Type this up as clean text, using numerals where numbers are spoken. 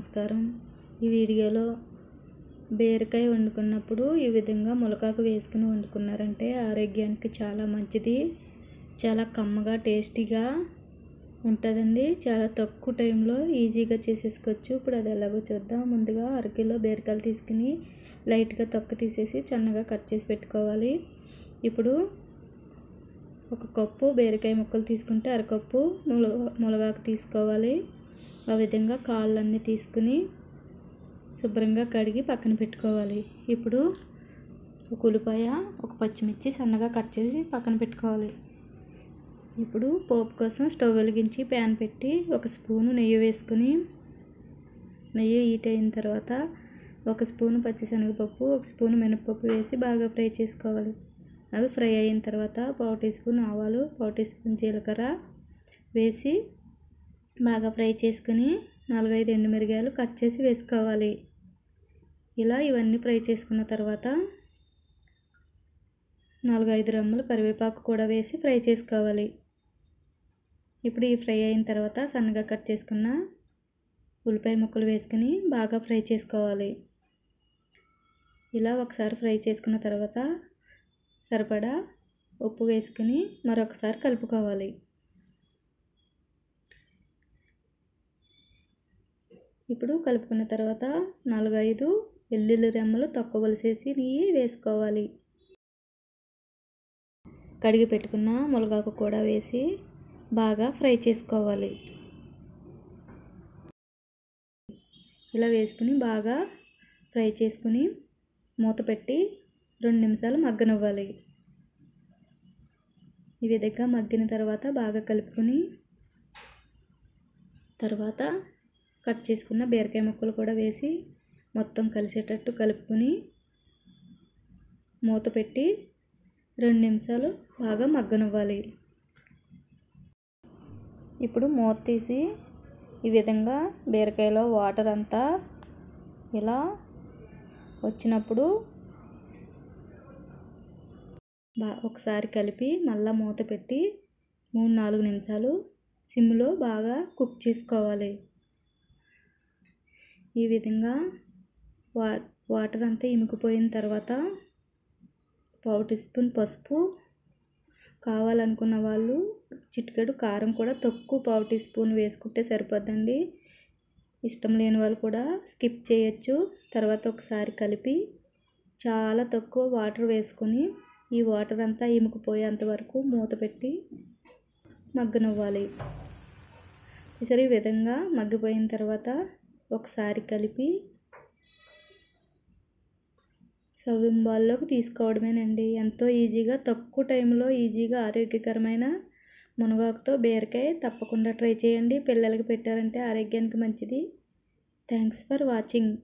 నమస్కారం. ఈ వీడియోలో బీరకాయ వండుకున్నప్పుడు ఈ విధంగా ములగాకు వేసుకుని వండుకున్నారంటే ఆరోగ్యానికి చాలా మంచిది. చాలా కమ్మగా టేస్టీగా ఉంటుందండి. చాలా తక్కువ టైంలో ఈజీగా చేసేసుకోవచ్చు. ఇప్పుడు అది ఎలాగో చూద్దాం. ముందుగా అరకిలో బీరకాయలు తీసుకుని లైట్గా తొక్క తీసేసి సన్నగా కట్ చేసి పెట్టుకోవాలి. ఇప్పుడు ఒక కప్పు బీరకాయ ముక్కలు తీసుకుంటే అరకప్పు ములగాకు తీసుకోవాలి. ఆ విధంగా కాళ్ళన్నీ తీసుకుని శుభ్రంగా కడిగి పక్కన పెట్టుకోవాలి. ఇప్పుడు ఒక ఉల్లిపాయ, ఒక పచ్చిమిర్చి సన్నగా కట్ చేసి పక్కన పెట్టుకోవాలి. ఇప్పుడు పోపు కోసం స్టవ్ వెలిగించి ప్యాన్ పెట్టి ఒక స్పూను నెయ్యి వేసుకుని, నెయ్యి హీట్ అయిన తర్వాత ఒక స్పూను పచ్చిశనగపప్పు, ఒక స్పూను మినపప్పు వేసి బాగా ఫ్రై చేసుకోవాలి. అవి ఫ్రై అయిన తర్వాత పావు టీ స్పూన్ ఆవాలు, పావు టీ స్పూన్ జీలకర్ర వేసి బాగా ఫ్రై చేసుకుని 4-5 ఎండుమిరగాయలు కట్ చేసి వేసుకోవాలి. ఇలా ఇవన్నీ ఫ్రై చేసుకున్న తర్వాత 4-5 రెమ్మలు కరివేపాకు కూడా వేసి ఫ్రై చేసుకోవాలి. ఇప్పుడు ఈ ఫ్రై అయిన తర్వాత సన్నగా కట్ చేసుకున్న ఉల్లిపాయ ముక్కలు వేసుకుని బాగా ఫ్రై చేసుకోవాలి. ఇలా ఒకసారి ఫ్రై చేసుకున్న తర్వాత సరిపడా ఉప్పు వేసుకుని మరొకసారి కలుపుకోవాలి. ఇప్పుడు కలుపుకున్న తర్వాత 4-5 వెల్లుల్లి రెమ్మలు తొక్కవలసేసి వేసుకోవాలి. కడిగి పెట్టుకున్న ములగాకు కూడా వేసి బాగా ఫ్రై చేసుకోవాలి. ఇలా వేసుకుని బాగా ఫ్రై చేసుకుని మూత పెట్టి 2 నిమిషాలు మగ్గనివ్వాలి. ఈ విధంగా మగ్గిన తర్వాత బాగా కలుపుకొని తర్వాత కట్ చేసుకున్న బీరకాయ ముక్కలు కూడా వేసి మొత్తం కలిసేటట్టు కలుపుకొని మూత పెట్టి 2 నిమిషాలు బాగా మగ్గనివ్వాలి. ఇప్పుడు మూత తీసి ఈ విధంగా బీరకాయలో వాటర్ అంతా ఇలా వచ్చినప్పుడు ఒకసారి కలిపి మళ్ళీ మూత పెట్టి 3-4 నిమిషాలు సిమ్లో బాగా కుక్ చేసుకోవాలి. ఈ విధంగా వాటర్ అంతా ఇమికిపోయిన తర్వాత పావు టీ స్పూన్ పసుపు, కావాలనుకున్న వాళ్ళు చిటికెడు కారం కూడా తక్కువ పావు టీ స్పూన్ వేసుకుంటే సరిపోద్దండి. ఇష్టం లేని వాళ్ళు కూడా స్కిప్ చేయొచ్చు. తర్వాత ఒకసారి కలిపి చాలా తక్కువ వాటర్ వేసుకొని ఈ వాటర్ అంతా ఇమికిపోయేంత వరకు మూత పెట్టి మగ్గనివ్వాలి. చూసారు, ఈ విధంగా మగ్గిపోయిన తర్వాత ఒకసారి కలిపి సర్వింగ్ బౌల్లోకి తీసుకోవడమేనండి. ఎంతో ఈజీగా తక్కువ టైంలో ఈజీగా ఆరోగ్యకరమైన మునగాకుతో బీరకాయ తప్పకుండా ట్రై చేయండి. పిల్లలకి పెట్టారంటే ఆరోగ్యానికి మంచిది. Thanks for watching.